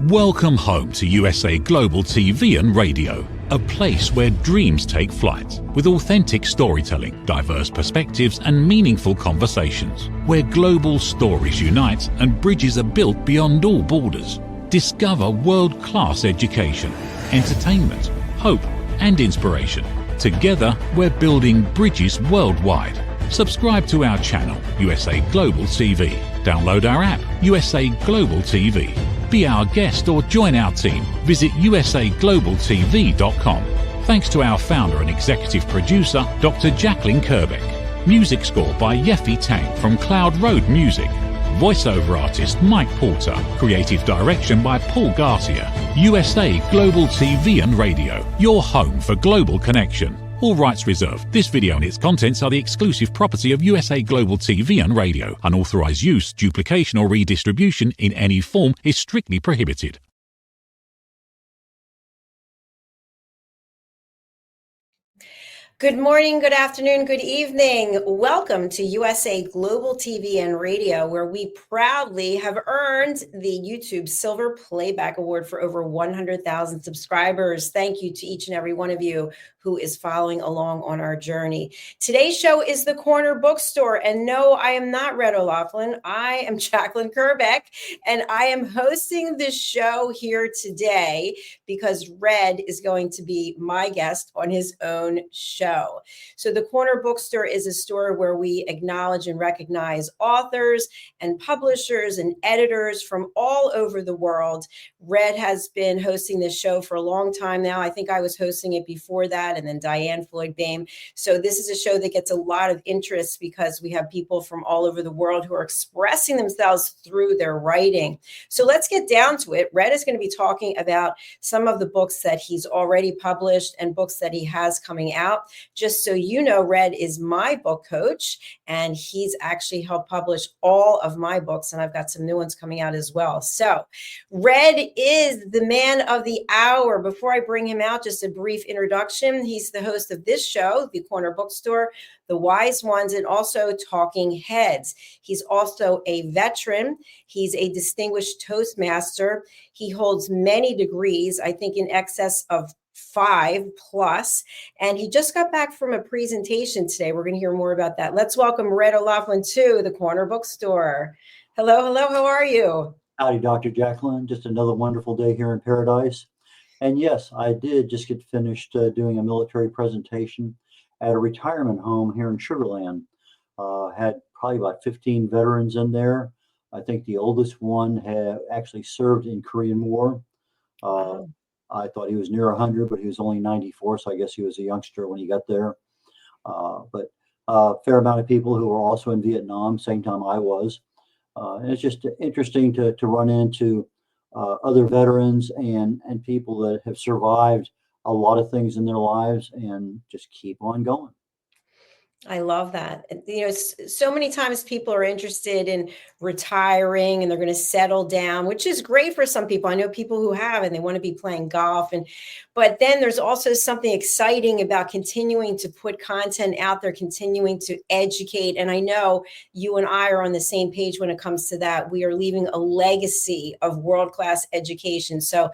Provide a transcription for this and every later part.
Welcome home to USA Global TV and Radio, a place where dreams take flight, with authentic storytelling, diverse perspectives and meaningful conversations, where global stories unite and bridges are built beyond all borders. Discover world-class education, entertainment, hope and inspiration. Together, we're building bridges worldwide. Subscribe to our channel, USA Global TV. Download our app, USA Global TV. Be our guest or join our team. Visit usaglobaltv.com. Thanks to our founder and executive producer, Dr. Jacqueline Kerbeck. Music score by Yeffy Tang from Cloud Road Music. Voiceover artist Mike Porter. Creative direction by Paul Garcia. USA Global TV and Radio, your home for global connection. All rights reserved. This video and its contents are the exclusive property of USA Global TV and Radio. Unauthorized use, duplication or redistribution in any form is strictly prohibited. Good morning, good afternoon, good evening. Welcome to USA Global TV and Radio, where we proudly have earned the YouTube Silver Playback Award for over 100,000 subscribers. Thank you to each and every one of you who is following along on our journey. Today's show is The Corner Bookstore. And no, I am not Red O'Loughlin. I am Jacqueline Kerbeck, and I am hosting this show here today because Red is going to be my guest on his own show. So The Corner Bookstore is a store where we acknowledge and recognize authors and publishers and editors from all over the world. Red has been hosting this show for a long time now. I think I was hosting it before that, and then Diane Floyd-Bame. So this is a show that gets a lot of interest because we have people from all over the world who are expressing themselves through their writing. So let's get down to it. Red is going to be talking about some of the books that he's already published and books that he has coming out. Just so you know, Red is my book coach, and he's actually helped publish all of my books, and I've got some new ones coming out as well. So Red is the man of the hour. Before I bring him out, just a brief introduction. He's the host of this show, The Corner Bookstore, The Wise Ones, and also Talking Heads. He's also a veteran. He's a distinguished Toastmaster. He holds many degrees, I think in excess of 5+, and he just got back from a presentation today. We're going to hear more about that. Let's welcome Red O'Loughlin to The Corner Bookstore. Hello, how are you? Howdy, Dr. Jacqueline. Just another wonderful day here in paradise. And yes, I did just get finished doing a military presentation at a retirement home here in Sugar Land. Had probably about 15 veterans in there. I think the oldest one had actually served in Korean War. I thought he was near 100, but he was only 94, so I guess he was a youngster when he got there. But a fair amount of people who were also in Vietnam, same time I was. And it's just interesting to run into other veterans and people that have survived a lot of things in their lives and just keep on going. I love that. You know, so many times people are interested in retiring and they're going to settle down, which is great for some people. I know people who have, and they want to be playing golf. But then there's also something exciting about continuing to put content out there, continuing to educate. And I know you and I are on the same page when it comes to that. We are leaving a legacy of world-class education. So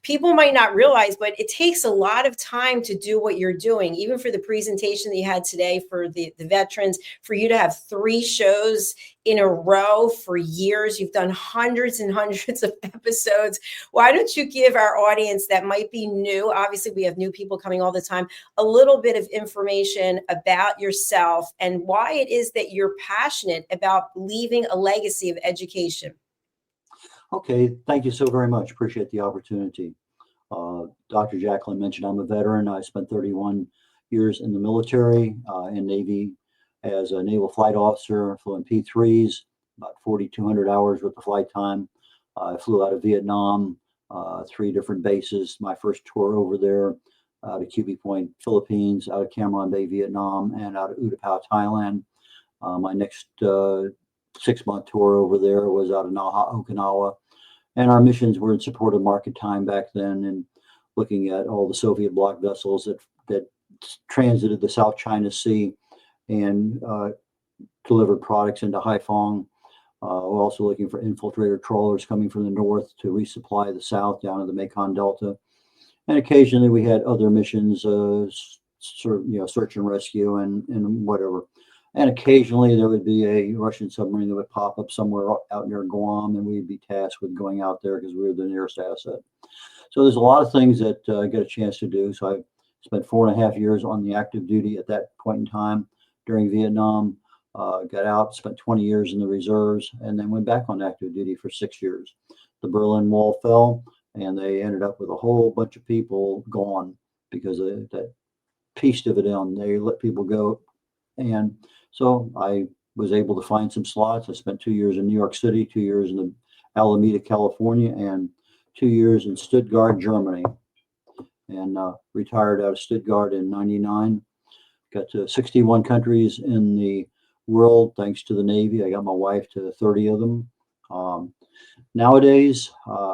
people might not realize, but it takes a lot of time to do what you're doing. Even for the presentation that you had today for the veterans, for you to have 3 shows in a row for years, you've done hundreds and hundreds of episodes. Why don't you give our audience that might be new, obviously we have new people coming all the time, a little bit of information about yourself and why it is that you're passionate about leaving a legacy of education? Okay, thank you so very much. Appreciate the opportunity. Dr. Jacqueline mentioned I'm a veteran. I spent 31 years in the military, in Navy as a naval flight officer, flew in P3s, about 4,200 hours worth of flight time. I flew out of Vietnam, 3 different bases. My first tour over there, out of QB Point, Philippines, out of Cam Ranh Bay, Vietnam, and out of Utapao, Thailand. My next 6-month tour over there was out of Naha, Okinawa. And our missions were in support of market time back then and looking at all the Soviet bloc vessels that transited the South China Sea and delivered products into Haiphong. We're also looking for infiltrator trawlers coming from the north to resupply the south down to the Mekong Delta. And occasionally we had other missions, search and rescue and whatever. And occasionally there would be a Russian submarine that would pop up somewhere out near Guam, and we'd be tasked with going out there because we were the nearest asset. So there's a lot of things that I get a chance to do. So I spent 4.5 years on the active duty at that point in time during Vietnam. Got out, spent 20 years in the reserves, and then went back on active duty for 6 years. The Berlin Wall fell, and they ended up with a whole bunch of people gone because of that peace dividend. They let people go. And so I was able to find some slots. I spent 2 years in New York City, 2 years in the Alameda, California, and 2 years in Stuttgart, Germany, and retired out of Stuttgart in '99. Got to 61 countries in the world thanks to the Navy. I got my wife to 30 of them. Nowadays,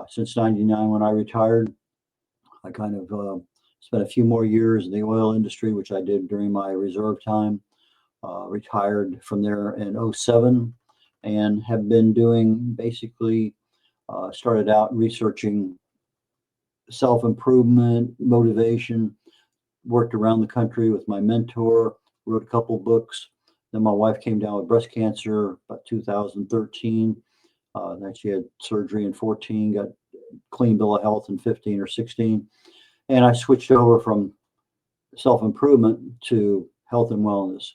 since '99 when I retired, I kind of spent a few more years in the oil industry, which I did during my reserve time. Retired from there in '07 and have been doing basically, started out researching self-improvement, motivation, worked around the country with my mentor, wrote a couple books. Then my wife came down with breast cancer about 2013. Then she had surgery in 14, got clean bill of health in 15 or 16. And I switched over from self-improvement to health and wellness.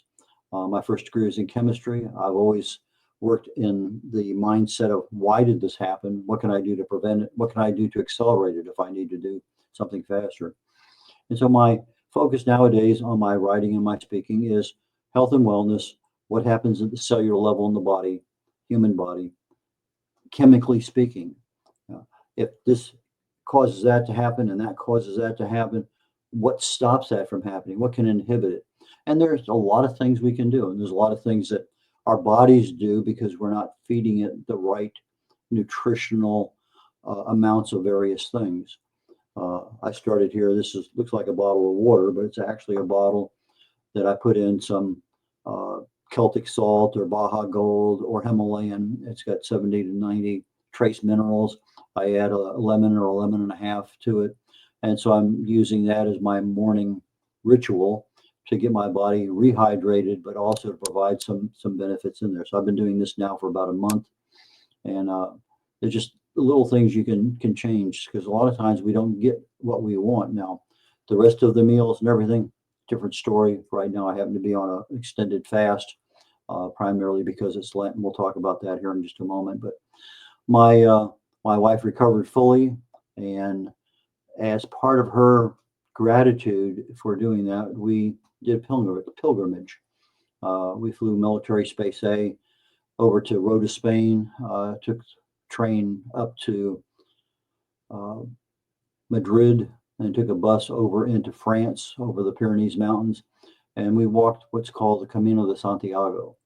My first degree was in chemistry. I've always worked in the mindset of why did this happen? What can I do to prevent it? What can I do to accelerate it if I need to do something faster? And so my focus nowadays on my writing and my speaking is health and wellness, what happens at the cellular level in the body, human body, chemically speaking. If this causes that to happen and that causes that to happen, what stops that from happening? What can inhibit it? And there's a lot of things we can do. And there's a lot of things that our bodies do because we're not feeding it the right nutritional amounts of various things. I started here. Looks like a bottle of water, but it's actually a bottle that I put in some Celtic salt or Baja Gold or Himalayan. It's got 70 to 90 trace minerals. I add a lemon or a lemon and a half to it. And so I'm using that as my morning ritual to get my body rehydrated, but also to provide some benefits in there. So I've been doing this now for about a month. And there's just little things you can change because a lot of times we don't get what we want. Now, the rest of the meals and everything, different story. Right now, I happen to be on an extended fast, primarily because it's Lent. And we'll talk about that here in just a moment. But my wife recovered fully, and as part of her gratitude for doing that, we did a pilgrimage. We flew military space A over to Rota, Spain, took train up to Madrid, and took a bus over into France, over the Pyrenees Mountains, and we walked what's called the Camino de Santiago.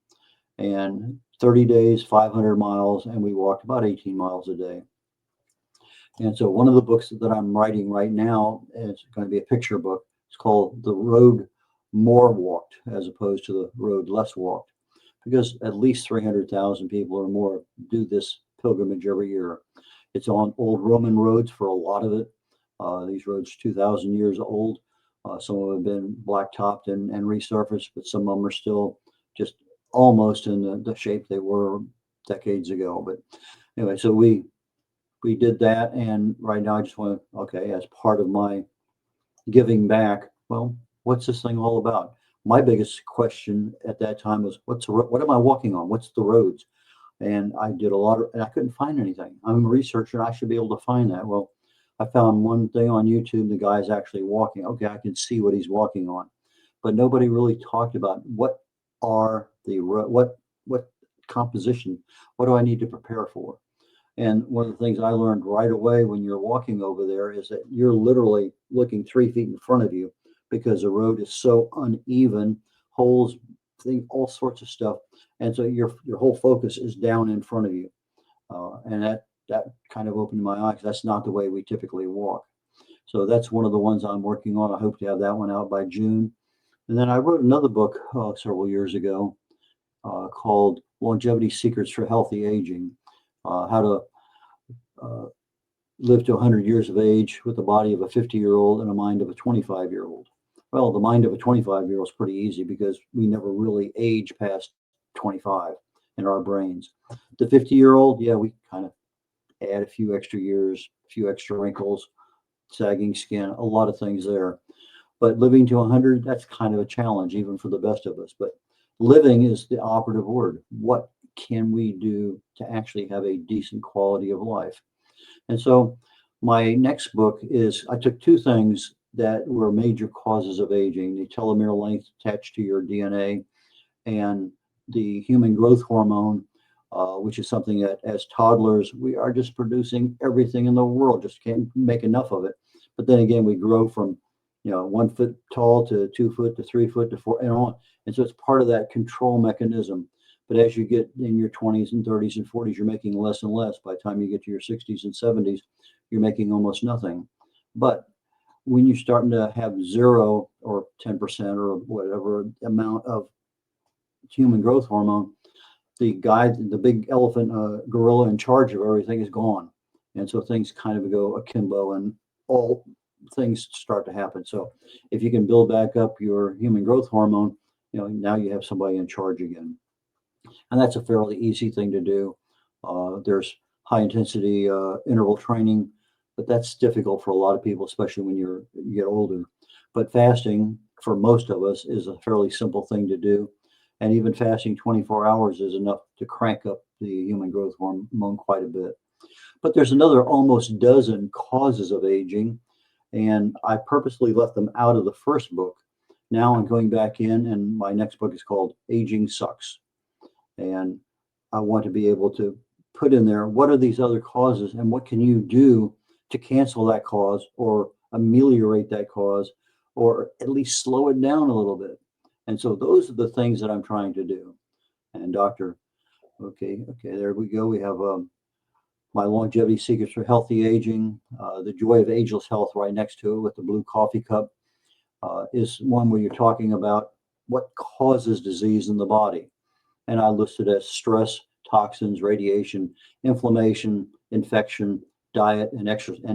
And 30 days, 500 miles, and we walked about 18 miles a day. And so one of the books that I'm writing right now is going to be a picture book. It's called The Road More Walked as opposed to the Road Less Walked, because at least 300,000 people or more do this pilgrimage every year. It's on old Roman roads for a lot of it. These roads are 2,000 years old. Some of them have been blacktopped and resurfaced, but some of them are still just almost in the shape they were decades ago. But anyway, so we did that, and right now I just want to, okay, as part of my giving back, well, what's this thing all about? My biggest question at that time was, what am I walking on? What's the roads? And I did and I couldn't find anything. I'm a researcher, and I should be able to find that. Well, I found one thing on YouTube. The guy's actually walking. Okay, I can see what he's walking on, but nobody really talked about what composition, what do I need to prepare for? And one of the things I learned right away when you're walking over there is that you're literally looking 3 feet in front of you because the road is so uneven, holes, all sorts of stuff. And so your whole focus is down in front of you. And that kind of opened my eyes. That's not the way we typically walk. So that's one of the ones I'm working on. I hope to have that one out by June. And then I wrote another book several years ago called Longevity Secrets for Healthy Aging, how to live to 100 years of age with the body of a 50-year-old and a mind of a 25-year-old. Well, the mind of a 25-year-old is pretty easy because we never really age past 25 in our brains. The 50-year-old, yeah, we kind of add a few extra years, a few extra wrinkles, sagging skin, a lot of things there. But living to 100, that's kind of a challenge, even for the best of us. But living is the operative word. What can we do to actually have a decent quality of life? And so my next book is, I took two things that were major causes of aging, the telomere length attached to your DNA and the human growth hormone, which is something that as toddlers, we are just producing everything in the world, just can't make enough of it. But then again, we grow from 1 foot tall to 2 foot to 3 foot to 4 and on. And so it's part of that control mechanism. But as you get in your 20s and 30s and 40s, you're making less and less. By the time you get to your 60s and 70s, you're making almost nothing. But when you're starting to have 0 or 10% or whatever amount of human growth hormone, the big elephant gorilla in charge of everything is gone. And so things kind of go akimbo and all things start to happen. So if you can build back up your human growth hormone, now you have somebody in charge again. And that's a fairly easy thing to do. There's high intensity interval training, but that's difficult for a lot of people, especially when you get older. But fasting for most of us is a fairly simple thing to do. And even fasting 24 hours is enough to crank up the human growth hormone quite a bit. But there's another almost dozen causes of aging, and I purposely left them out of the first book. Now I'm going back in, and my next book is called Aging Sucks. And I want to be able to put in there, what are these other causes and what can you do to cancel that cause or ameliorate that cause or at least slow it down a little bit. And so those are the things that I'm trying to do. And okay, there we go. We have my Longevity Secrets for Healthy Aging, The Joy of Ageless Health right next to it with the blue coffee cup, is one where you're talking about what causes disease in the body. And I listed as stress, toxins, radiation, inflammation, infection, diet, and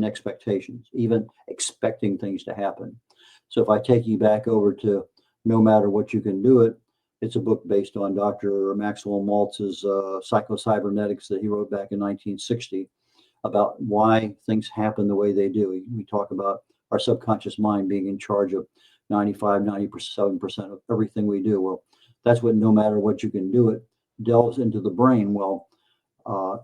expectations, even expecting things to happen. So if I take you back over to No Matter What You Can Do It, it's a book based on Dr. Maxwell Maltz's Psychocybernetics that he wrote back in 1960 about why things happen the way they do. We talk about our subconscious mind being in charge of 97% of everything we do. Well, that's what No Matter What You Can Do It delves into the brain. Well,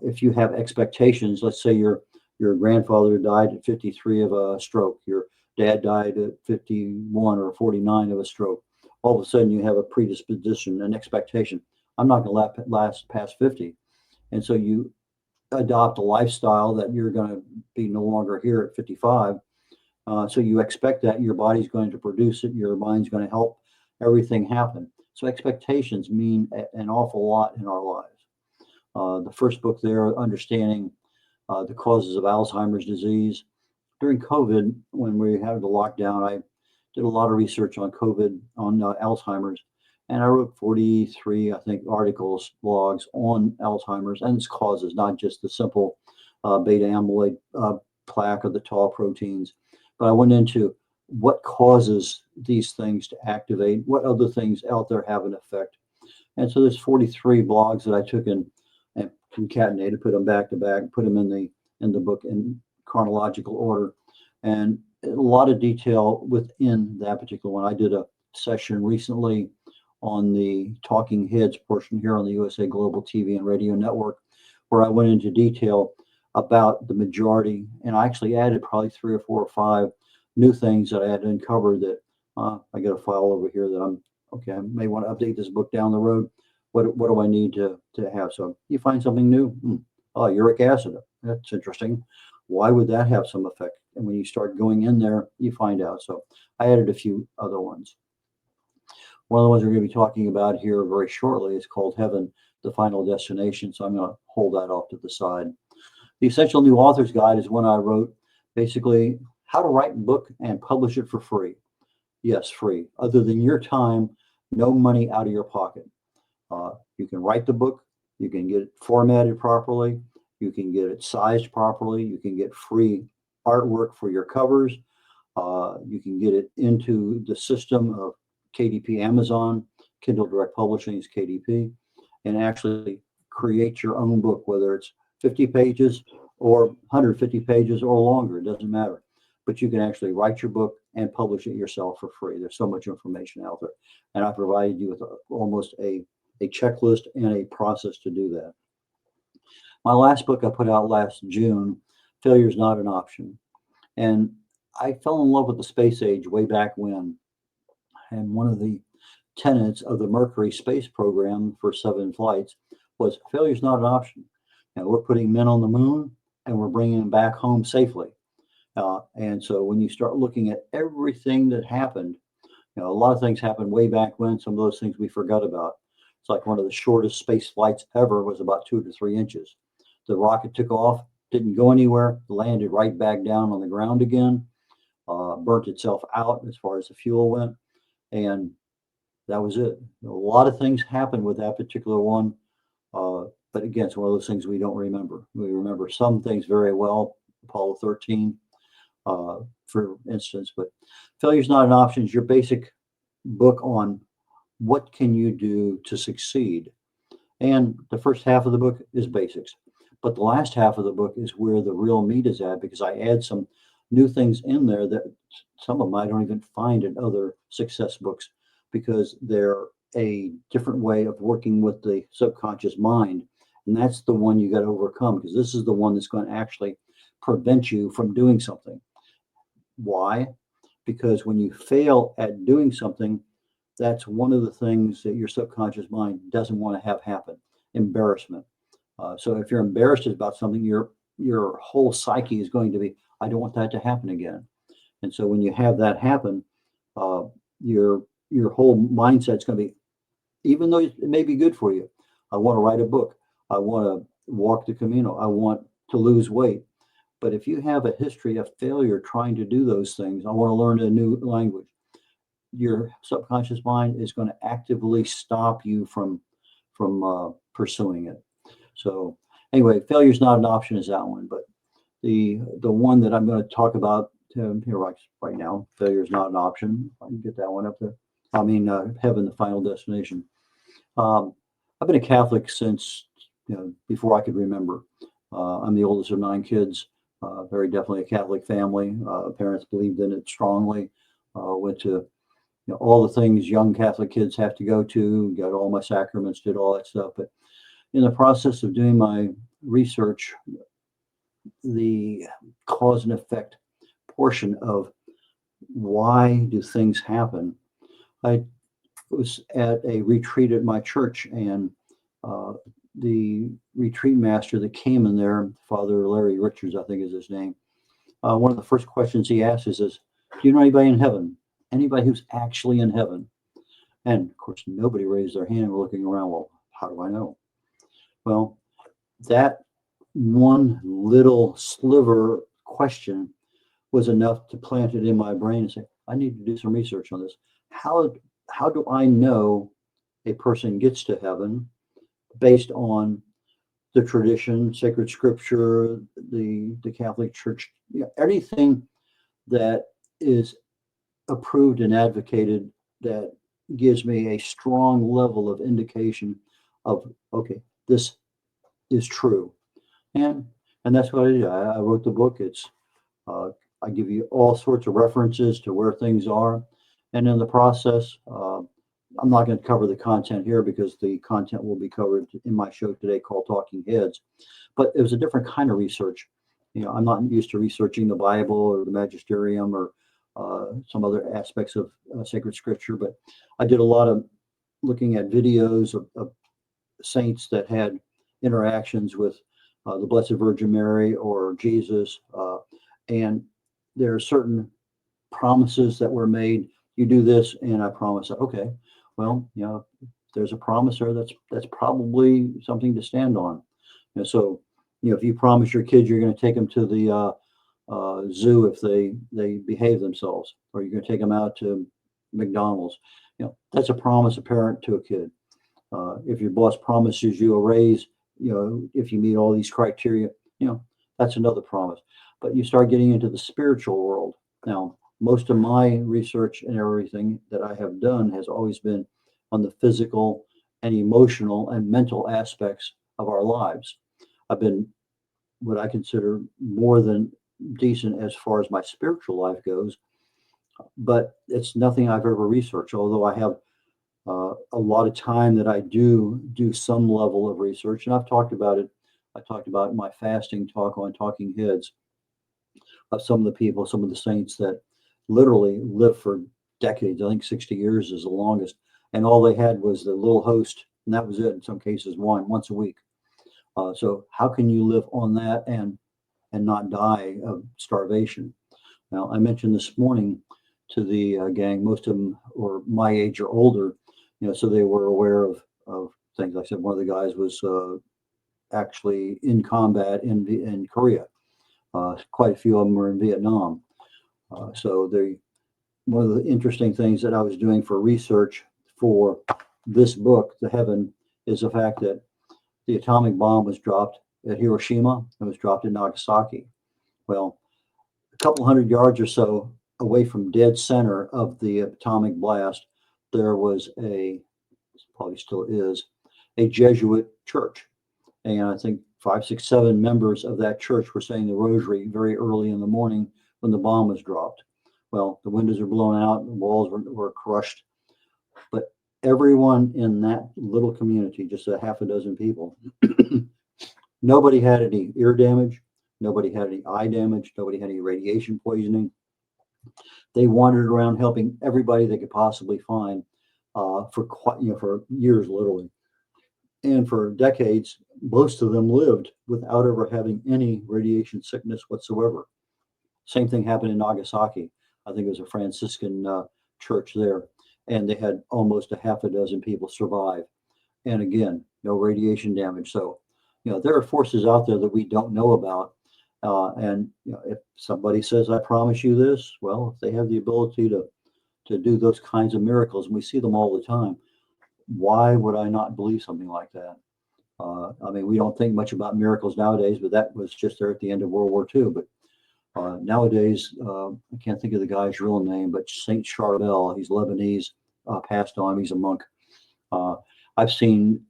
if you have expectations, let's say your grandfather died at 53 of a stroke, your dad died at 51 or 49 of a stroke. All of a sudden you have a predisposition, an expectation. I'm not going to last past 50. And so you adopt a lifestyle that you're going to be no longer here at 55. So you expect that your body's going to produce it, your mind's going to help everything happen. So expectations mean an awful lot in our lives. The first book there, Understanding the Causes of Alzheimer's Disease. During COVID, when we had the lockdown, I did a lot of research on COVID, on Alzheimer's, and I wrote 43, I think, articles, blogs on Alzheimer's and its causes, not just the simple beta amyloid plaque or the tau proteins, but I went into what causes these things to activate, what other things out there have an effect. And so there's 43 blogs that I took and concatenated, put them back to back, put them in the book in chronological order, and a lot of detail within that particular one. I did a session recently on the Talking Heads portion here on the USA Global TV and Radio Network, where I went into detail about the majority, and I actually added probably 3 or 4 or 5 new things that I had uncovered that I got a file over here that I may want to update this book down the road. What do I need to have? So you find something new. Oh, uric acid. That's interesting. Why would that have some effect? And when you start going in there, you find out. So I added a few other ones. One of the ones we're going to be talking about here very shortly is called Heaven, the Final Destination. So I'm going to hold that off to the side. The Essential New Author's Guide is one I wrote, basically how to write a book and publish it for free. Yes, free. Other than your time, no money out of your pocket. You can write the book, You can get it formatted properly. You can get it sized properly. You can get free artwork for your covers. You can get it into the system of KDP Amazon. Kindle Direct Publishing is KDP, and actually create your own book, whether it's 50 pages or 150 pages or longer. It doesn't matter. But you can actually write your book and publish it yourself for free. There's so much information out there. And I provided you with almost a checklist and a process to do that. My last book I put out last June, Failure is Not an Option. And I fell in love with the space age way back when. And one of the tenets of the Mercury space program for 7 flights was failure is not an option. And we're putting men on the moon and we're bringing them back home safely. And so when you start looking at everything that happened, a lot of things happened way back when. Some of those things we forgot about. It's like one of the shortest space flights ever was about 2 to 3 inches. The rocket took off, didn't go anywhere, landed right back down on the ground again, burnt itself out as far as the fuel went. And that was it. A lot of things happened with that particular one. But again, it's one of those things we don't remember. We remember some things very well, Apollo 13, for instance. But Failure is Not an Option is your basic book on what can you do to succeed. And the first half of the book is basics. But the last half of the book is where the real meat is at, because I add some new things in there that some of them I don't even find in other success books, because they're a different way of working with the subconscious mind. And that's the one you got to overcome, because this is the one that's going to actually prevent you from doing something. Why? Because when you fail at doing something, that's one of the things that your subconscious mind doesn't want to have happen: embarrassment. So if you're embarrassed about something, your whole psyche is going to be, I don't want that to happen again. And so when you have that happen, your whole mindset's going to be, even though it may be good for you, I want to write a book, I want to walk the Camino, I want to lose weight. But if you have a history of failure trying to do those things, I want to learn a new language, your subconscious mind is going to actively stop you from pursuing it. So anyway, Failure is Not an Option is that one. But the one that I'm going to talk about here right now, Failure is Not an Option. If I can get that one up there. I mean, Heaven, the Final Destination. I've been a Catholic since before I could remember. I'm the oldest of 9 kids. Very definitely a Catholic family. Parents believed in it strongly. Went to all the things young Catholic kids have to go to. Got all my sacraments, did all that stuff. But in the process of doing my research, the cause and effect portion of why do things happen, I was at a retreat at my church, and the retreat master that came in there, Father Larry Richards, I think is his name, one of the first questions he asked is, do you know anybody in heaven? Anybody who's actually in heaven? And of course, nobody raised their hand. We're looking around, well, how do I know? Well, that one little sliver question was enough to plant it in my brain and say, I need to do some research on this. How do I know a person gets to heaven based on the tradition, sacred scripture, the Catholic Church, everything that is approved and advocated, that gives me a strong level of indication of, okay, this is true. And that's what I did. I wrote the book. It's I give you all sorts of references to where things are. And in the process, I'm not going to cover the content here because the content will be covered in my show today called Talking Heads. But it was a different kind of research. I'm not used to researching the Bible or the Magisterium or some other aspects of sacred scripture. But I did a lot of looking at videos of saints that had interactions with the Blessed Virgin Mary or Jesus. And there are certain promises that were made. You do this, and I promise. Okay, well, if there's a promise there, that's probably something to stand on. And so, if you promise your kids you're going to take them to the zoo if they behave themselves, or you're going to take them out to McDonald's, that's a promise, a parent to a kid. If your boss promises you a raise, if you meet all these criteria, that's another promise. But you start getting into the spiritual world. Now, most of my research and everything that I have done has always been on the physical and emotional and mental aspects of our lives. I've been what I consider more than decent as far as my spiritual life goes, but it's nothing I've ever researched, although I have a lot of time that I do some level of research. And I've talked about it. I talked about my fasting talk on Talking Heads of some of the people, some of the saints that literally lived for decades. I think 60 years is the longest. And all they had was the little host, and that was it. In some cases, wine once a week. So how can you live on that and not die of starvation? Now, I mentioned this morning to the gang, most of them were my age or older, so they were aware of things. Like I said, one of the guys was actually in combat in Korea. Quite a few of them were in Vietnam. So one of the interesting things that I was doing for research for this book, The Heaven, is the fact that the atomic bomb was dropped at Hiroshima and was dropped at Nagasaki. Well, a couple hundred yards or so away from dead center of the atomic blast, there was probably still is, a Jesuit church. And I think 5, 6, 7 members of that church were saying the rosary very early in the morning when the bomb was dropped. Well, the windows were blown out, the walls were crushed. But everyone in that little community, just a half a dozen people, nobody had any ear damage, nobody had any eye damage, nobody had any radiation poisoning. They wandered around helping everybody they could possibly find for years, literally. And for decades, most of them lived without ever having any radiation sickness whatsoever. Same thing happened in Nagasaki. I think it was a Franciscan church there. And they had almost a half a dozen people survive. And again, no radiation damage. So, there are forces out there that we don't know about. And if somebody says, I promise you this, well, if they have the ability to do those kinds of miracles, and we see them all the time, why would I not believe something like that? I mean, we don't think much about miracles nowadays, but that was just there at the end of World War II. But nowadays, I can't think of the guy's real name, but Saint Charbel, he's Lebanese, passed on. He's a monk. I've seen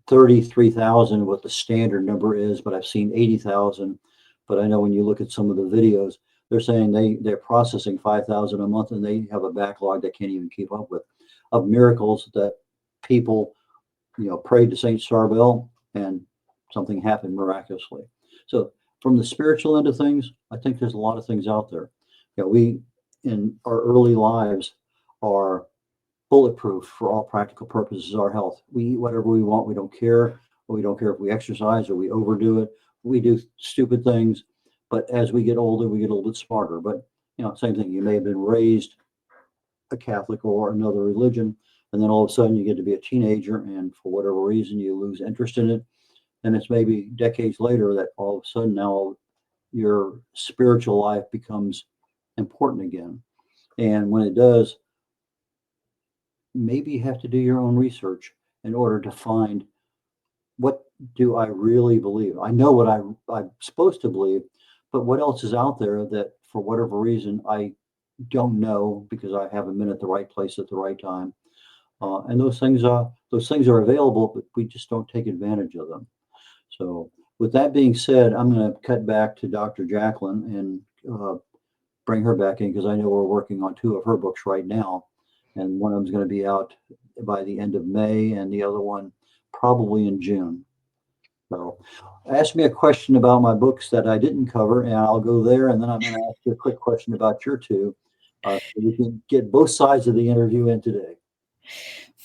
33,000, what the standard number is, but I've seen 80,000. But I know when you look at some of the videos, they're saying they're processing 5,000 a month, and they have a backlog they can't even keep up with of miracles that people, prayed to Saint Charbel and something happened miraculously. So from the spiritual end of things, I think there's a lot of things out there. We in our early lives are bulletproof for all practical purposes. Our health. We eat whatever we want. We don't care. We don't care if we exercise or we overdo it. We do stupid things. But as we get older, we get a little bit smarter. But same thing. You may have been raised a Catholic or another religion, and then all of a sudden you get to be a teenager, and for whatever reason you lose interest in it. And it's maybe decades later that all of a sudden now your spiritual life becomes important again. And when it does, maybe you have to do your own research in order to find, what do I really believe? I know what I'm supposed to believe, but what else is out there that for whatever reason I don't know because I haven't been at the right place at the right time. And those things are available, but we just don't take advantage of them. So with that being said, I'm going to cut back to Dr. Jacqueline and bring her back in, because I know we're working on 2 of her books right now. And one of them is going to be out by the end of May, and the other one probably in June. So ask me a question about my books that I didn't cover, and I'll go there. And then I'm going to ask you a quick question about your 2. So we can get both sides of the interview in today.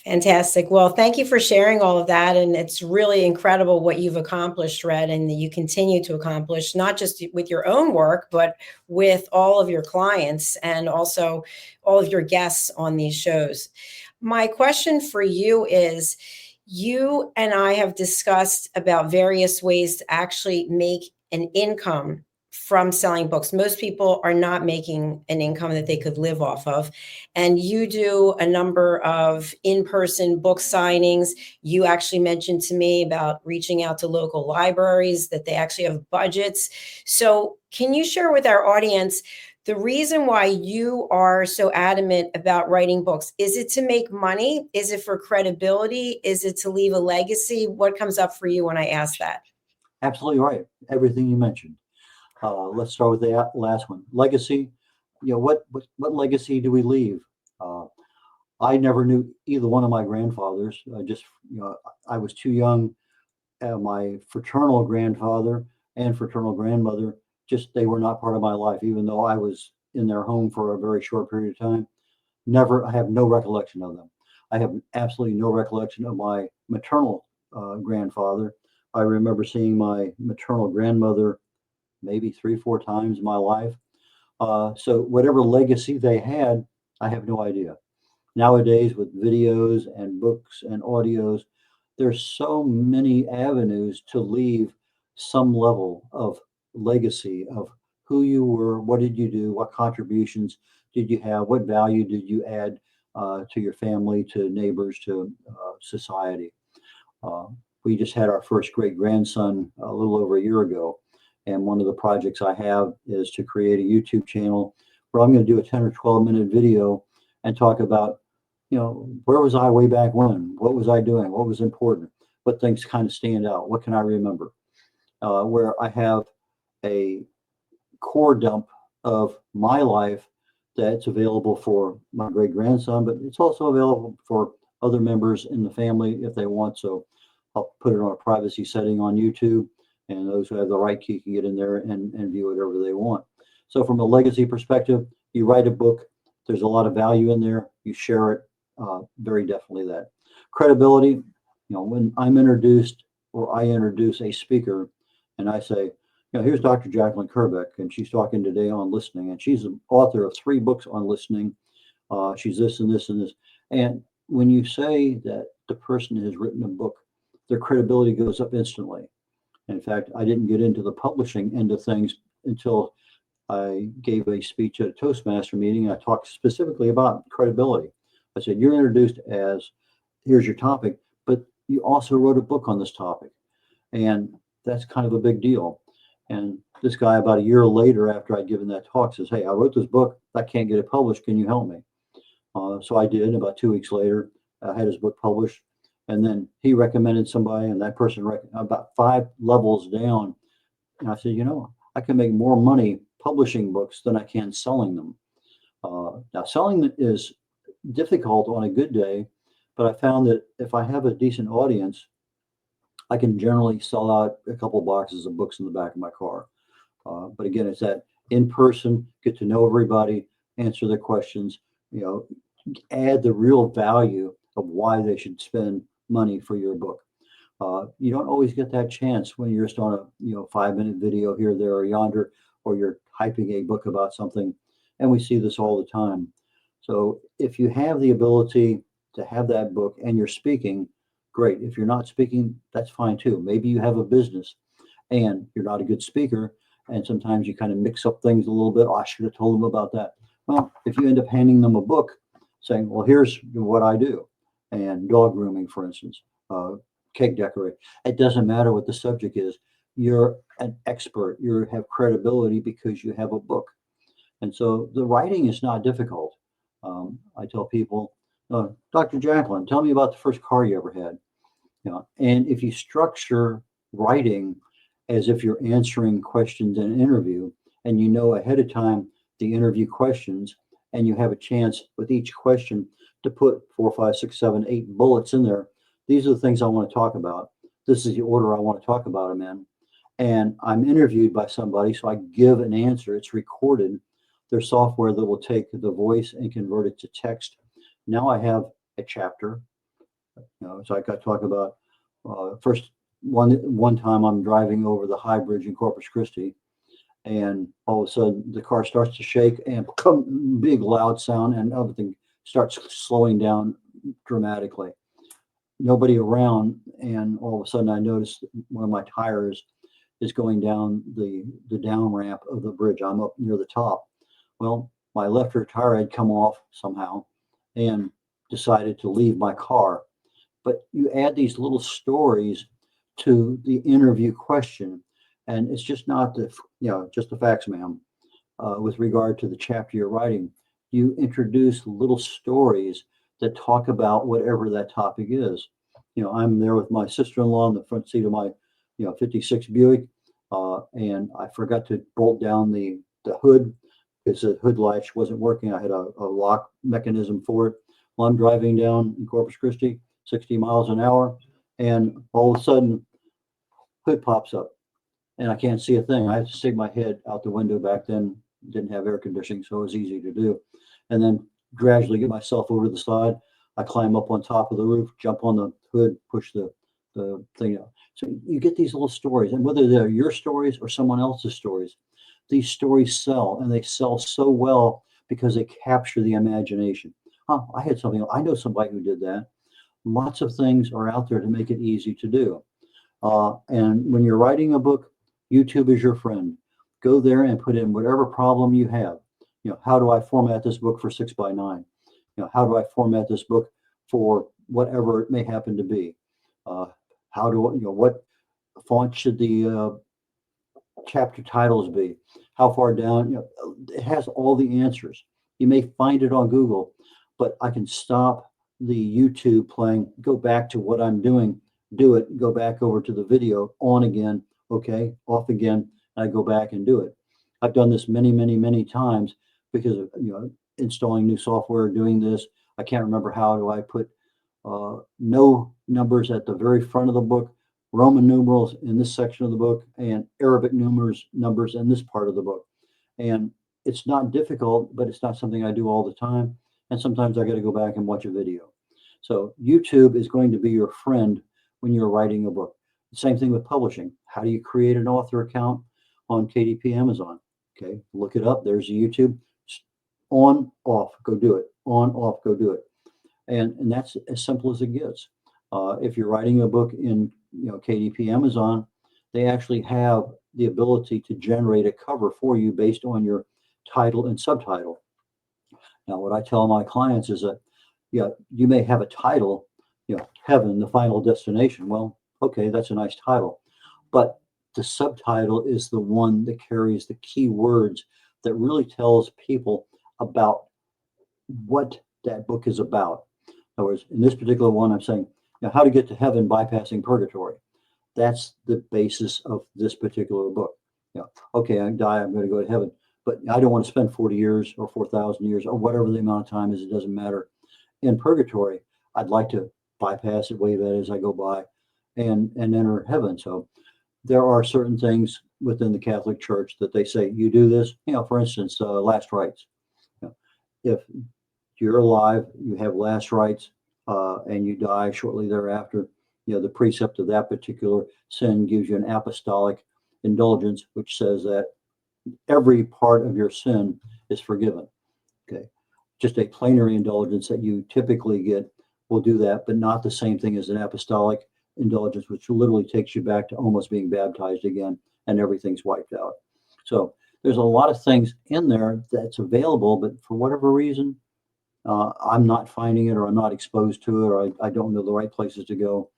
Fantastic. Well, thank you for sharing all of that. And it's really incredible what you've accomplished, Red, and that you continue to accomplish, not just with your own work, but with all of your clients and also all of your guests on these shows. My question for you is, you and I have discussed about various ways to actually make an income from selling books. Most people are not making an income that they could live off of. And you do a number of in-person book signings. You actually mentioned to me about reaching out to local libraries, that they actually have budgets. So can you share with our audience the reason why you are so adamant about writing books? Is it to make money? Is it for credibility? Is it to leave a legacy? What comes up for you when I ask that? Absolutely right. Everything you mentioned. Let's start with the last one. Legacy. What legacy do we leave? I never knew either one of my grandfathers. I was too young. My fraternal grandfather and fraternal grandmother, they were not part of my life, even though I was in their home for a very short period of time. I have no recollection of them. I have absolutely no recollection of my maternal grandfather. I remember seeing my maternal grandmother maybe 3-4 times in my life. So whatever legacy they had, I have no idea. Nowadays, with videos and books and audios, there's so many avenues to leave some level of legacy of who you were, what did you do, what contributions did you have, what value did you add to your family, to neighbors, to society. We just had our first great grandson a little over a year ago. And one of the projects I have is to create a YouTube channel where I'm going to do a 10 or 12-minute video and talk about, where was I way back when? What was I doing? What was important? What things kind of stand out? What can I remember? Where I have a core dump of my life that's available for my great grandson, but it's also available for other members in the family if they want. So I'll put it on a privacy setting on YouTube, and those who have the right key can get in there and view whatever they want. So from a legacy perspective, you write a book, there's a lot of value in there, you share it, very definitely that. Credibility, when I'm introduced or I introduce a speaker and I say, here's Dr. Jacqueline Kerbeck, and she's talking today on listening, and she's the author of 3 books on listening. She's this and this and this. And when you say that the person has written a book, their credibility goes up instantly. In fact, I didn't get into the publishing end of things until I gave a speech at a Toastmaster meeting, and I talked specifically about credibility. I said, you're introduced as, here's your topic, but you also wrote a book on this topic. And that's kind of a big deal. And this guy, about a year later, after I'd given that talk, says, hey, I wrote this book. I can't get it published. Can you help me? So I did. About 2 weeks later, I had his book published. And then he recommended somebody, and that person about 5 levels down. And I said, I can make more money publishing books than I can selling them. Now, selling is difficult on a good day, but I found that if I have a decent audience, I can generally sell out a couple boxes of books in the back of my car. But again, it's that in person, get to know everybody, answer their questions, add the real value of why they should spend money for your book. You don't always get that chance when you're just on a 5-minute video here, there, or yonder, or you're typing a book about something. And we see this all the time. So if you have the ability to have that book and you're speaking, great. If you're not speaking, that's fine too. Maybe you have a business and you're not a good speaker, and sometimes you kind of mix up things a little bit. Oh, I should have told them about that. Well, if you end up handing them a book saying, well, here's what I do, and dog grooming, for instance, cake decorating, it doesn't matter what the subject is. You're an expert. You have credibility because you have a book. And so the writing is not difficult. I tell people, Dr. Jacqueline, tell me about the first car you ever had. And if you structure writing as if you're answering questions in an interview, and ahead of time the interview questions, and you have a chance with each question to put 4, 5, 6, 7, 8 bullets in there. These are the things I want to talk about. This is the order I want to talk about them in. And I'm interviewed by somebody, so I give an answer. It's recorded. There's software that will take the voice and convert it to text. Now I have a chapter. So I got to talk about first one time I'm driving over the High Bridge in Corpus Christi, and all of a sudden the car starts to shake and big loud sound, and everything starts slowing down dramatically. Nobody around, and all of a sudden I noticed one of my tires is going down the down ramp of the bridge. I'm up near the top. Well, my left rear tire had come off somehow and decided to leave my car. But you add these little stories to the interview question, and it's just not the, just the facts, ma'am. With regard to the chapter you're writing, you introduce little stories that talk about whatever that topic is. I'm there with my sister-in-law in the front seat of my, 56 Buick, and I forgot to bolt down the hood because the hood latch wasn't working. I had a lock mechanism for it. Well, I'm driving down in Corpus Christi, 60 miles an hour, and all of a sudden, hood pops up, and I can't see a thing. I had to stick my head out the window. Back then, didn't have air conditioning, so it was easy to do. And then gradually get myself over to the side. I climb up on top of the roof, jump on the hood, push the thing out. So you get these little stories, and whether they're your stories or someone else's stories, these stories sell, and they sell so well because they capture the imagination. I had something, I know somebody who did that. Lots of things are out there to make it easy to do. And when you're writing a book, YouTube is your friend. Go there and put in whatever problem you have. How do I format this book for 6x9? How do I format this book for whatever it may happen to be? What font should the chapter titles be? How far down? It has all the answers. You may find it on Google, but I can stop the YouTube playing, go back to what I'm doing, do it, go back over to the video, on again, okay, off again, and I go back and do it. I've done this many, many, many times because of installing new software, doing this. I can't remember how do I put no numbers at the very front of the book, Roman numerals in this section of the book, and Arabic numbers in this part of the book. And it's not difficult, but it's not something I do all the time. And sometimes I got to go back and watch a video. So YouTube is going to be your friend when you're writing a book. Same thing with publishing. How do you create an author account on KDP Amazon? Okay, look it up. There's a YouTube. On, off, go do it. On, off, go do it. And that's as simple as it gets. If you're writing a book in KDP Amazon, they actually have the ability to generate a cover for you based on your title and subtitle. Now, what I tell my clients is that, you may have a title, Heaven, the Final Destination. Well, okay, that's a nice title. But the subtitle is the one that carries the key words that really tells people about what that book is about. In other words, in this particular one, I'm saying, how to get to heaven bypassing purgatory. That's the basis of this particular book. Okay, I die, I'm going to go to heaven, but I don't want to spend 40 years or 4,000 years or whatever the amount of time is, it doesn't matter. In purgatory, I'd like to bypass it, wave at it as I go by, and enter heaven. So there are certain things within the Catholic Church that they say, you do this, for instance, last rites. If you're alive, you have last rites, and you die shortly thereafter, the precept of that particular sin gives you an apostolic indulgence, which says that every part of your sin is forgiven. Okay, just a plenary indulgence that you typically get will do that, but not the same thing as an apostolic indulgence, which literally takes you back to almost being baptized again, and everything's wiped out. So there's a lot of things in there that's available, but for whatever reason, I'm not finding it, or I'm not exposed to it, or I don't know the right places to go.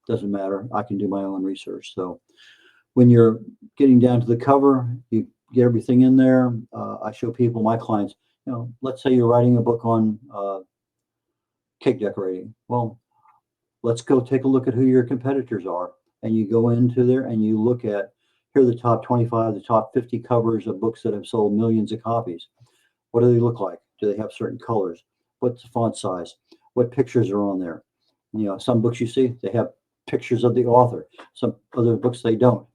Doesn't matter. I can do my own research. So when you're getting down to the cover, you get everything in there. I show people, my clients, let's say you're writing a book on cake decorating. Well, let's go take a look at who your competitors are. And you go into there and you look at, here are the top 25, the top 50 covers of books that have sold millions of copies. What do they look like? Do they have certain colors? What's the font size? What pictures are on there? Some books you see, they have pictures of the author. Some other books, they don't.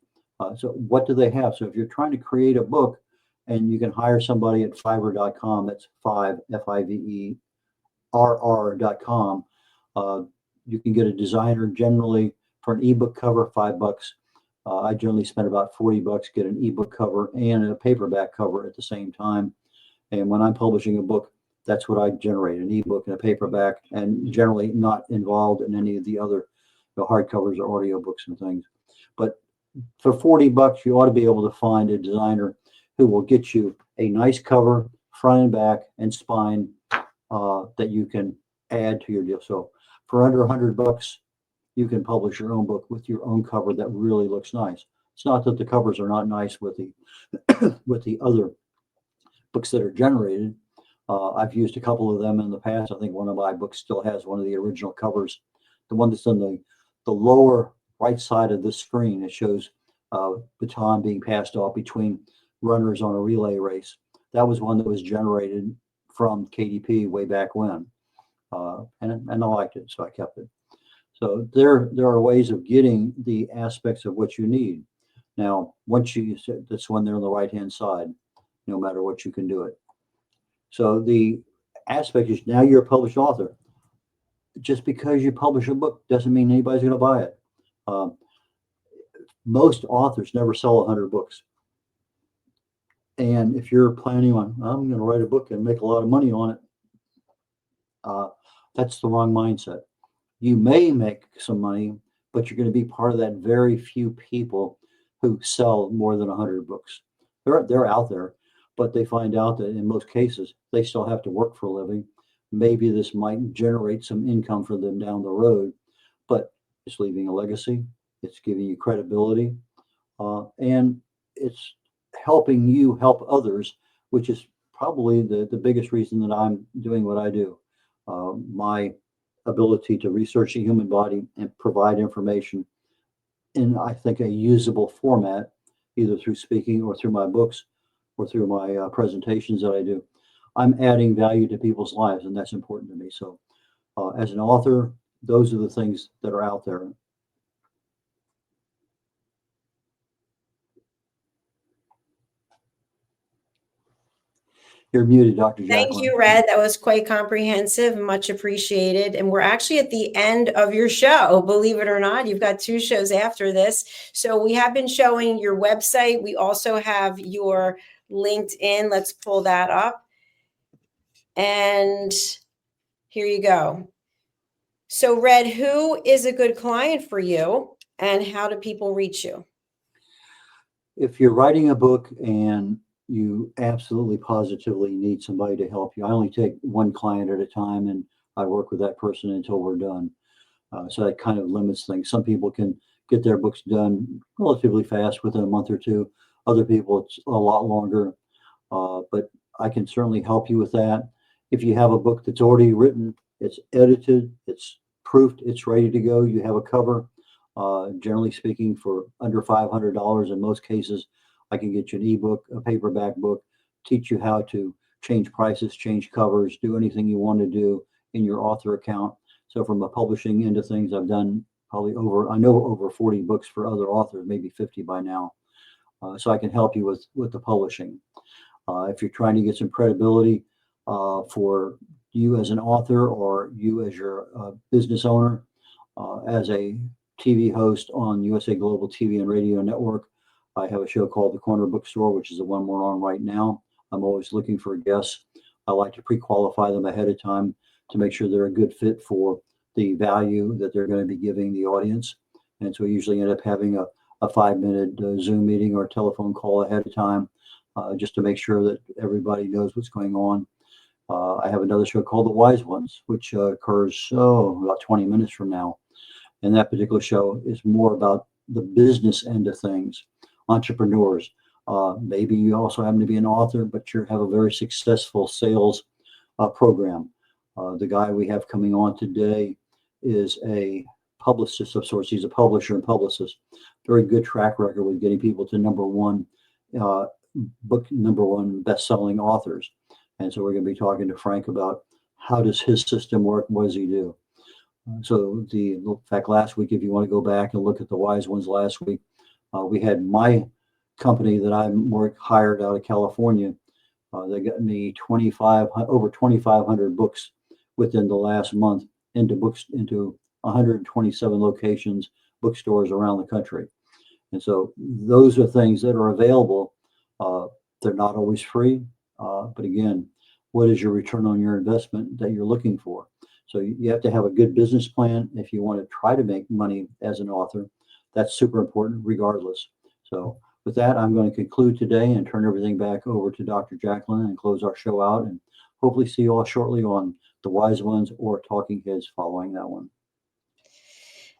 So what do they have? So if you're trying to create a book, and you can hire somebody at Fiverr.com, that's Fiverr.com. You can get a designer generally for an ebook cover, $5. I generally spend about $40, get an ebook cover and a paperback cover at the same time. And when I'm publishing a book, that's what I generate, an ebook and a paperback, and generally not involved in any of the other hardcovers or audiobooks and things. But for $40, you ought to be able to find a designer who will get you a nice cover, front and back and spine, that you can add to your deal. So for under $100, you can publish your own book with your own cover that really looks nice. It's not that the covers are not nice with the with the other books that are generated. I've used a couple of them in the past. I think one of my books still has one of the original covers, the one that's on the lower right side of the screen. It shows baton being passed off between runners on a relay race. That was one that was generated from KDP way back when, and I liked it, so I kept it. So there are ways of getting the aspects of what you need. Now, once you that's when they're on the right hand side, no matter what, you can do it. So the aspect is now you're a published author. Just because you publish a book doesn't mean anybody's going to buy it. Most authors never sell 100 books. And if you're planning on, I'm going to write a book and make a lot of money on it, that's the wrong mindset. You may make some money, but you're going to be part of that very few people who sell more than 100 books. They're out there, but they find out that in most cases, they still have to work for a living. Maybe this might generate some income for them down the road, but it's leaving a legacy. It's giving you credibility, and it's helping you help others, which is probably the biggest reason that I'm doing what I do. My ability to research the human body and provide information in, I think, a usable format, either through speaking or through my books or through my presentations that I do. I'm adding value to people's lives, and that's important to me. So as an author, those are the things that are out there. You're muted, Dr. Jacqueline. Thank you, Red. That was quite comprehensive, much appreciated. And we're actually at the end of your show, believe it or not. You've got 2 shows after this. So we have been showing your website. We also have your LinkedIn. Let's pull that up. And here you go. So Red, who is a good client for you and how do people reach you? If you're writing a book and you absolutely positively need somebody to help you, I only take one client at a time and I work with that person until we're done. So that kind of limits things. Some people can get their books done relatively fast, within a month or 2. Other people, it's a lot longer. But I can certainly help you with that. If you have a book that's already written, it's edited, it's proofed, it's ready to go, you have a cover, generally speaking, for under $500 in most cases, I can get you an ebook, a paperback book, teach you how to change prices, change covers, do anything you want to do in your author account. So from the publishing end of things, I've done probably over 40 books for other authors, maybe 50 by now. So I can help you with the publishing. If you're trying to get some credibility for you as an author or you as your business owner, as a TV host on USA Global TV and Radio Network, I have a show called The Corner Bookstore, which is the one we're on right now. I'm always looking for guests. I like to pre-qualify them ahead of time to make sure they're a good fit for the value that they're going to be giving the audience. And so we usually end up having a 5-minute Zoom meeting or telephone call ahead of time, just to make sure that everybody knows what's going on. I have another show called The Wise Ones, which occurs about 20 minutes from now. And that particular show is more about the business end of things, entrepreneurs. Maybe you also happen to be an author, but you have a very successful sales program. The guy we have coming on today is a publicist of sorts. He's a publisher and publicist. Very good track record with getting people to number one best-selling authors. And so we're going to be talking to Frank about how does his system work? What does he do? So in fact, last week, if you want to go back and look at the Wise Ones last week, we had my company that I hired out of California. They got me over 2,500 books within the last month into 127 locations, bookstores around the country. And so those are things that are available. They're not always free, but again, what is your return on your investment that you're looking for? So you have to have a good business plan if you want to try to make money as an author. that's super important regardless. So with that, I'm going to conclude today and turn everything back over to Dr. Jacqueline and close our show out, and hopefully see you all shortly on The Wise Ones or Talking Heads following that one.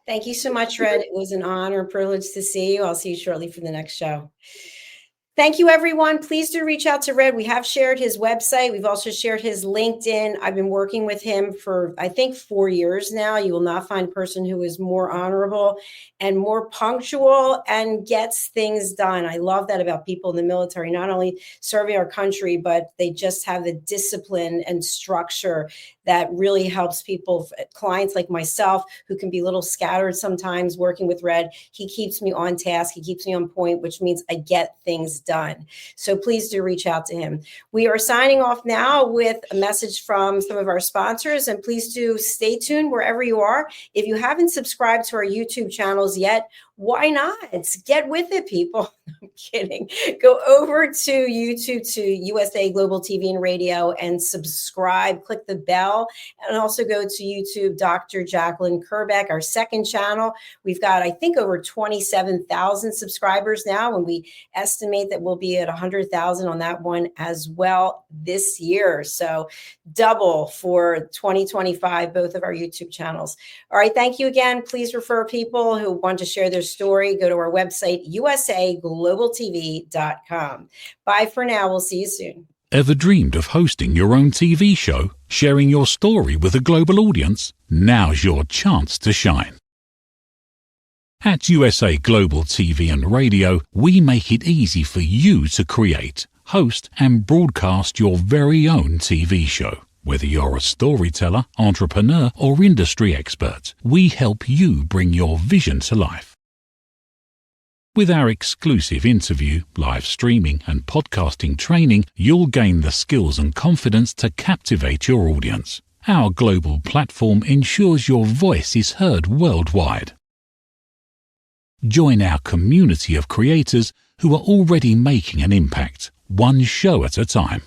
Thank you so much, Red. It was an honor and privilege to see you. I'll see you shortly for the next show. Thank you, everyone. Please do reach out to Red. We have shared his website. We've also shared his LinkedIn. I've been working with him for, I think, 4 years now. You will not find a person who is more honorable and more punctual and gets things done. I love that about people in the military, not only serving our country, but they just have the discipline and structure that really helps people, clients like myself, who can be a little scattered sometimes working with Red. He keeps me on task. He keeps me on point, which means I get things done. So please do reach out to him. We are signing off now with a message from some of our sponsors, and please do stay tuned wherever you are. If you haven't subscribed to our YouTube channels yet, why not? Get with it, people. I'm kidding. Go over to YouTube, to USA Global TV and Radio, and subscribe. Click the bell, and also go to YouTube, Dr. Jacqueline Kerbeck, our second channel. We've got, I think, over 27,000 subscribers now, and we estimate that we'll be at 100,000 on that one as well this year. So double for 2025, both of our YouTube channels. All right. Thank you again. Please refer people who want to share their story. Go to our website, usaglobaltv.com. Bye for now. We'll see you soon. Ever dreamed of hosting your own TV show, sharing your story with a global audience? Now's your chance to shine. At USA Global TV and Radio, we make it easy for you to create, host, and broadcast your very own TV show. Whether you're a storyteller, entrepreneur, or industry expert, we help you bring your vision to life. With our exclusive interview, live streaming, and podcasting training, you'll gain the skills and confidence to captivate your audience. Our global platform ensures your voice is heard worldwide. Join our community of creators who are already making an impact, one show at a time.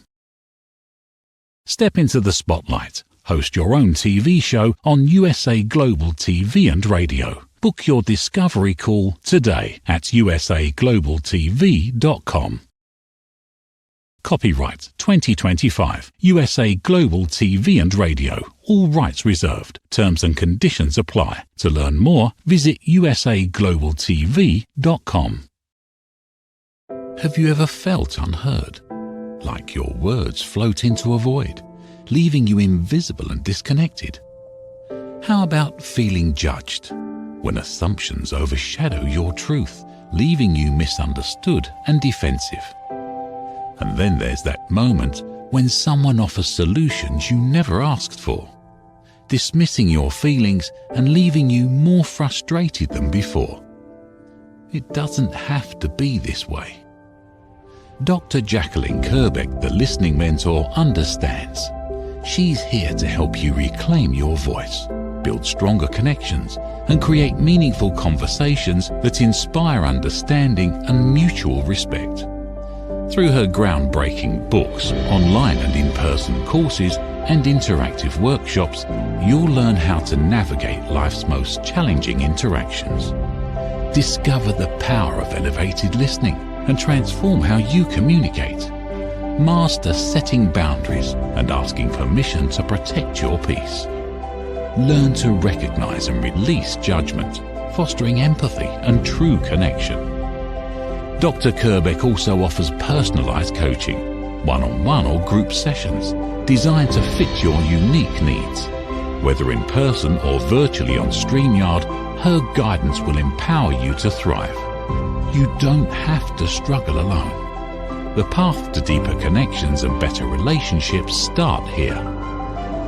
Step into the spotlight. Host your own TV show on USA Global TV and Radio. Book your discovery call today at usaglobaltv.com. Copyright 2025 USA Global TV and Radio. All rights reserved. Terms and conditions apply. To learn more, visit usaglobaltv.com. Have you ever felt unheard? Like your words float into a void, leaving you invisible and disconnected? How about feeling judged, when assumptions overshadow your truth, leaving you misunderstood and defensive? And then there's that moment when someone offers solutions you never asked for, dismissing your feelings and leaving you more frustrated than before. It doesn't have to be this way. Dr. Jacqueline Kerbeck, the listening mentor, understands. She's here to help you reclaim your voice, build stronger connections, and create meaningful conversations that inspire understanding and mutual respect. Through her groundbreaking books, online and in-person courses, and interactive workshops, you'll learn how to navigate life's most challenging interactions. Discover the power of elevated listening and transform how you communicate. Master setting boundaries and asking permission to protect your peace. Learn to recognize and release judgment, fostering empathy and true connection. Dr. Kerbeck also offers personalized coaching, one-on-one or group sessions, designed to fit your unique needs. Whether in person or virtually on StreamYard, her guidance will empower you to thrive. You don't have to struggle alone. The path to deeper connections and better relationships start here.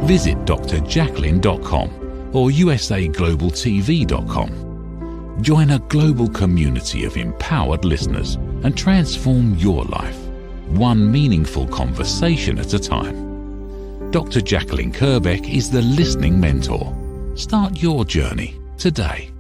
Visit drjacqueline.com or usaglobaltv.com. Join a global community of empowered listeners and transform your life, one meaningful conversation at a time. Dr. Jacqueline Kerbeck is the listening mentor. Start your journey today.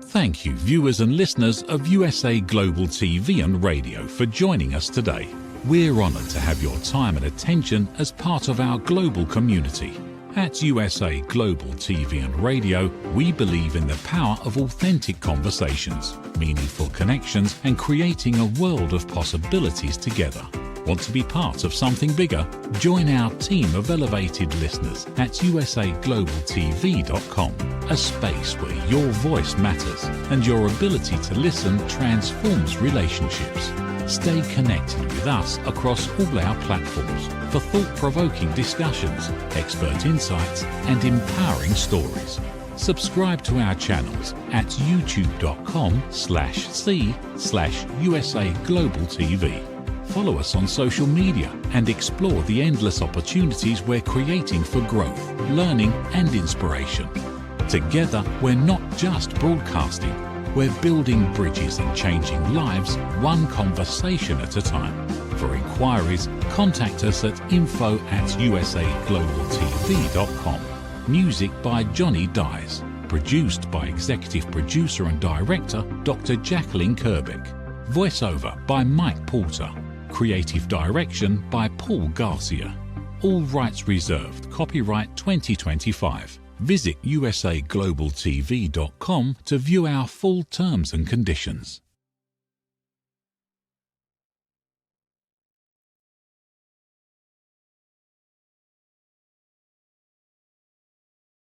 Thank you, viewers and listeners of USA Global TV and Radio, for joining us today. We're honored to have your time and attention as part of our global community. At USA Global TV and Radio, we believe in the power of authentic conversations, meaningful connections, and creating a world of possibilities together. Want to be part of something bigger? Join our team of elevated listeners at usaglobaltv.com, a space where your voice matters and your ability to listen transforms relationships. Stay connected with us across all our platforms for thought-provoking discussions, expert insights, and empowering stories. Subscribe to our channels at youtube.com/c/USA Global TV. Follow us on social media and explore the endless opportunities we're creating for growth, learning, and inspiration. Together, we're not just broadcasting, we're building bridges and changing lives one conversation at a time. For inquiries, contact us at info@usaglobaltv.com. Music by Johnny Dies. Produced by Executive Producer and Director Dr. Jacqueline Kerbeck. Voiceover by Mike Porter. Creative Direction by Paul Garcia. All rights reserved. Copyright 2025. Visit usaglobaltv.com to view our full terms and conditions.